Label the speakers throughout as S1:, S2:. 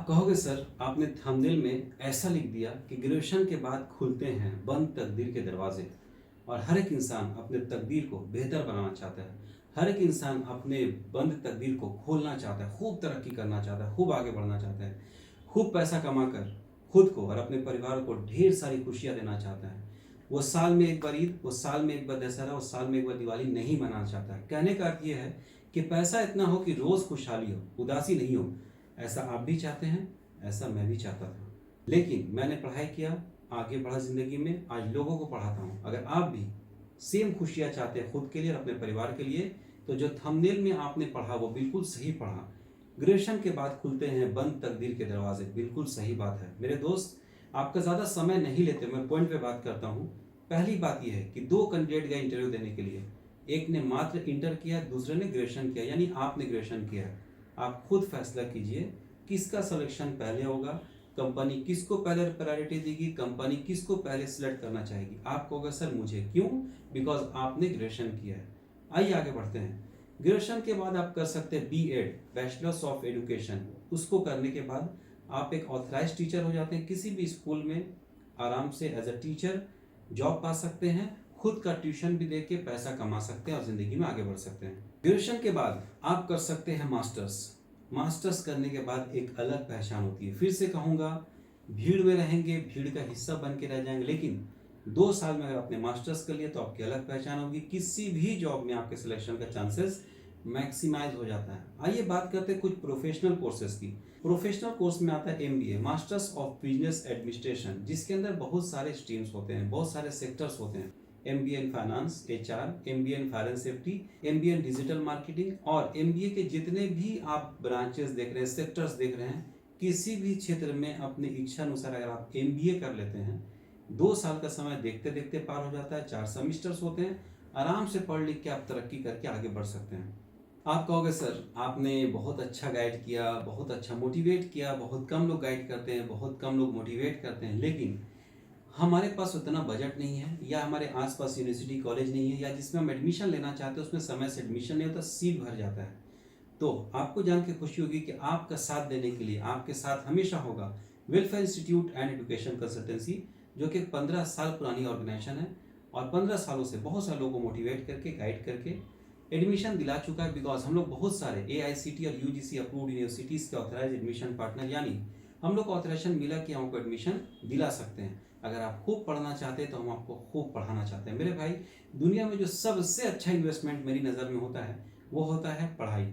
S1: कहोगे सर आपने थंबनेल में ऐसा लिख दिया कि ग्रेजुएशन के बाद खुलते हैं बंद तकदीर के दरवाजे। और हर एक इंसान अपने तकदीर को बेहतर बनाना चाहता है। हर एक इंसान अपने बंद तकदीर को खोलना चाहता है, खूब तरक्की करना चाहता है, खूब आगे बढ़ना चाहता है, खूब पैसा कमाकर खुद को और अपने परिवार को ढेर सारी खुशियां देना चाहता है। वो साल में एक बार ईद, वो साल में एक बार दशहरा, वो साल में एक बार दिवाली नहीं मनाना चाहता है। कहने का अर्थ ये है कि पैसा इतना हो कि रोज खुशहाली हो, उदासी नहीं हो। ऐसा आप भी चाहते हैं, ऐसा मैं भी चाहता था। लेकिन मैंने पढ़ाई किया, आगे बढ़ा जिंदगी में, आज लोगों को पढ़ाता हूँ। अगर आप भी सेम खुशियाँ चाहते हैं खुद के लिए और अपने परिवार के लिए, तो जो थंबनेल में आपने पढ़ा वो बिल्कुल सही पढ़ा। ग्रेजुएशन के बाद खुलते हैं बंद तकदीर के दरवाजे, बिल्कुल सही बात है मेरे दोस्त। आपका ज़्यादा समय नहीं लेते, मैं पॉइंट पे बात करता हूँ। पहली बात यह है कि दो कैंडिडेट गए इंटरव्यू देने के लिए। एक ने मात्र इंटर किया, दूसरे ने ग्रेजुएशन किया, यानी आपने ग्रेजुएशन किया है। आप खुद फैसला कीजिए किसका सिलेक्शन पहले होगा, कंपनी किसको पहले प्रायोरिटी देगी, कंपनी किसको पहले सिलेक्ट करना चाहेगी। आप कहोगे सर मुझे क्यों, बिकॉज आपने ग्रेजुएशन किया है। आइए आगे बढ़ते हैं। ग्रेजुएशन के बाद आप कर सकते हैं बीएड, बैचलर्स ऑफ एजुकेशन। उसको करने के बाद आप एक ऑथराइज टीचर हो जाते हैं, किसी भी स्कूल में आराम से एज अ टीचर जॉब पा सकते हैं, खुद का ट्यूशन भी दे के पैसा कमा सकते हैं और जिंदगी में आगे बढ़ सकते हैं। ग्रेजुएशन के बाद आप कर सकते हैं मास्टर्स। मास्टर्स करने के बाद एक अलग पहचान होती है। फिर से कहूँगा, भीड़ में रहेंगे, भीड़ का हिस्सा बन के रह जाएंगे, लेकिन 2 साल में अगर आपने मास्टर्स कर लिया तो आपकी अलग पहचान होगी। किसी भी जॉब में आपके सिलेक्शन का चांसेस मैक्सिमाइज हो जाता है। आइए बात करते हैं कुछ प्रोफेशनल कोर्सेज की। प्रोफेशनल कोर्स में आता है MBA, masters of business administration, जिसके अंदर बहुत सारे स्ट्रीम्स होते हैं, बहुत सारे सेक्टर्स होते हैं। MBA in finance, HR, MBA in fire and safety, MBA in digital marketing, और एमबीए के जितने भी आप ब्रांचेस देख रहे हैं, सेक्टर्स देख रहे हैं, किसी भी क्षेत्र में अपनी इच्छा अनुसार अगर आप एमबीए कर लेते हैं, 2 साल का समय देखते देखते पार हो जाता है। 4 सेमिस्टर्स होते हैं, आराम से पढ़ लिख के आप तरक्की करके आगे बढ़ सकते हैं। आप कहोगे सर आपने बहुत अच्छा गाइड किया, बहुत अच्छा मोटिवेट किया, बहुत कम लोग गाइड करते हैं, बहुत कम लोग मोटिवेट करते हैं, लेकिन हमारे पास उतना बजट नहीं है, या हमारे आसपास यूनिवर्सिटी कॉलेज नहीं है, या जिसमें हम एडमिशन लेना चाहते हैं उसमें समय से एडमिशन नहीं होता, सीट भर जाता है। तो आपको जान के खुशी होगी कि आपका साथ देने के लिए आपके साथ हमेशा होगा welfare institute and education consultancy, जो कि 15 साल पुरानी ऑर्गेनाइजेशन है और 15 सालों से बहुत सारे लोगों को मोटिवेट करके, गाइड करके एडमिशन दिला चुका है। बिकॉज हम लोग बहुत सारे एआईसीटी और यूजीसी अप्रूव्ड यूनिवर्सिटीज़ के ऑथराइज एडमिशन पार्टनर, यानी हम लोग को ऑथराइजेशन मिला कि हमको एडमिशन दिला सकते हैं। अगर आप खूब पढ़ना चाहते हैं तो हम आपको खूब पढ़ाना चाहते हैं। मेरे भाई, दुनिया में जो सबसे अच्छा इन्वेस्टमेंट मेरी नज़र में होता है वो होता है पढ़ाई।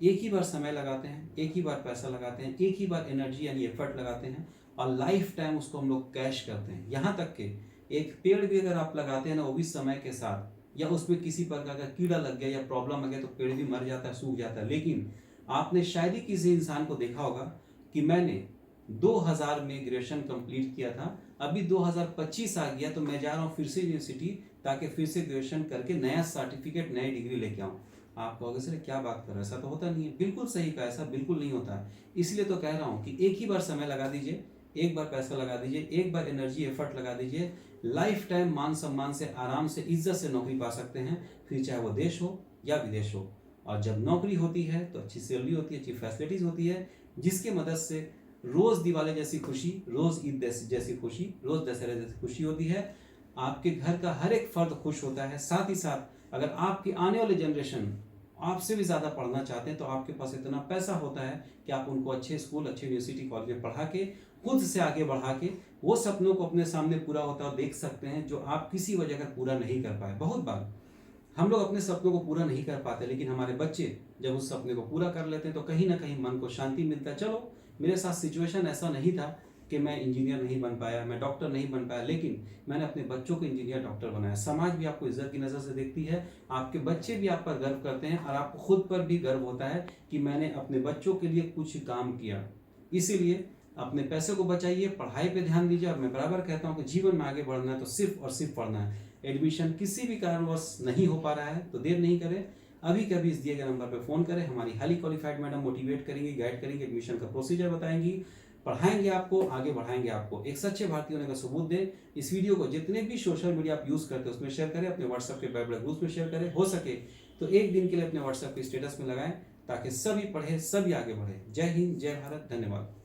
S1: एक ही बार समय लगाते हैं, एक ही बार पैसा लगाते हैं, एक ही बार एनर्जी यानी एफर्ट लगाते हैं, और लाइफ टाइम उसको हम लोग कैश करते हैं। यहाँ तक कि एक पेड़ भी अगर आप लगाते हैं ना, वो भी समय के साथ, या उसमें किसी प्रकार का कीड़ा लग गया या प्रॉब्लम आ गया तो पेड़ भी मर जाता है, सूख जाता है। लेकिन आपने शायद ही किसी इंसान को देखा होगा कि मैंने 2000 में ग्रेजुएशन कंप्लीट किया था, अभी 2025 आ गया तो मैं जा रहा हूँ फिर से यूनिवर्सिटी, ताकि फिर से ग्रेजुएशन करके नया सर्टिफिकेट, नई डिग्री लेके आऊँ। आप कहोगे सर क्या बात कर रहे हो, ऐसा तो होता नहीं है। बिल्कुल सही कहा, ऐसा बिल्कुल नहीं होता है। इसलिए तो कह रहा हूँ कि एक ही बार समय लगा दीजिए, एक बार पैसा लगा दीजिए, एक बार एनर्जी एफर्ट लगा दीजिए, लाइफ टाइम मान सम्मान से, आराम से, इज्जत से नौकरी पा सकते हैं, फिर चाहे वो देश हो या विदेश हो। और जब नौकरी होती है तो अच्छी सैलरी होती है, अच्छी फैसिलिटीज होती है, जिसकी मदद से रोज दिवाली जैसी खुशी, रोज ईद जैसी खुशी, रोज दशहरा जैसी खुशी होती है। आपके घर का हर एक फर्द खुश होता है। साथ ही साथ अगर आपकी आने वाली जनरेशन आपसे भी ज़्यादा पढ़ना चाहते हैं तो आपके पास इतना पैसा होता है कि आप उनको अच्छे स्कूल, अच्छे यूनिवर्सिटी, कॉलेज में पढ़ा के, खुद से आगे बढ़ा के वो सपनों को अपने सामने पूरा होता हुआ देख सकते हैं, जो आप किसी वजह कर पूरा नहीं कर पाए। बहुत बार हम लोग अपने सपनों को पूरा नहीं कर पाते, लेकिन हमारे बच्चे जब उस सपने को पूरा कर लेते हैं तो कहीं ना कहीं मन को शांति मिलता है। चलो, मेरे साथ सिचुएशन ऐसा नहीं था कि मैं इंजीनियर नहीं बन पाया, मैं डॉक्टर नहीं बन पाया, लेकिन मैंने अपने बच्चों को इंजीनियर, डॉक्टर बनाया। समाज भी आपको इज्जत की नज़र से देखती है, आपके बच्चे भी आप पर गर्व करते हैं, और आपको खुद पर भी गर्व होता है कि मैंने अपने बच्चों के लिए कुछ काम किया। इसीलिए अपने पैसे को बचाइए, पढ़ाई पे ध्यान दीजिए। और मैं बराबर कहता हूँ कि जीवन में आगे बढ़ना है तो सिर्फ और सिर्फ पढ़ना है। एडमिशन किसी भी कारणवश नहीं हो पा रहा है तो देर नहीं करें, अभी कभी इस दिए गए नंबर पर फ़ोन करें। हमारी हाईली क्वालिफाइड मैडम मोटिवेट करेंगी, गाइड करेंगे, एडमिशन का प्रोसीजर बताएंगी, पढ़ाएंगे आपको, आगे बढ़ाएंगे आपको। एक सच्चे भारतीय होने का सबूत दें। इस वीडियो को जितने भी सोशल मीडिया आप यूज़ करते हैं उसमें शेयर करें, अपने व्हाट्सएप के बाइबल ग्रुप में शेयर करें, हो सके तो एक दिन के लिए अपने व्हाट्सएप के स्टेटस में लगाएं, ताकि सभी पढ़े, सभी आगे बढ़े। जय हिंद, जय भारत, धन्यवाद।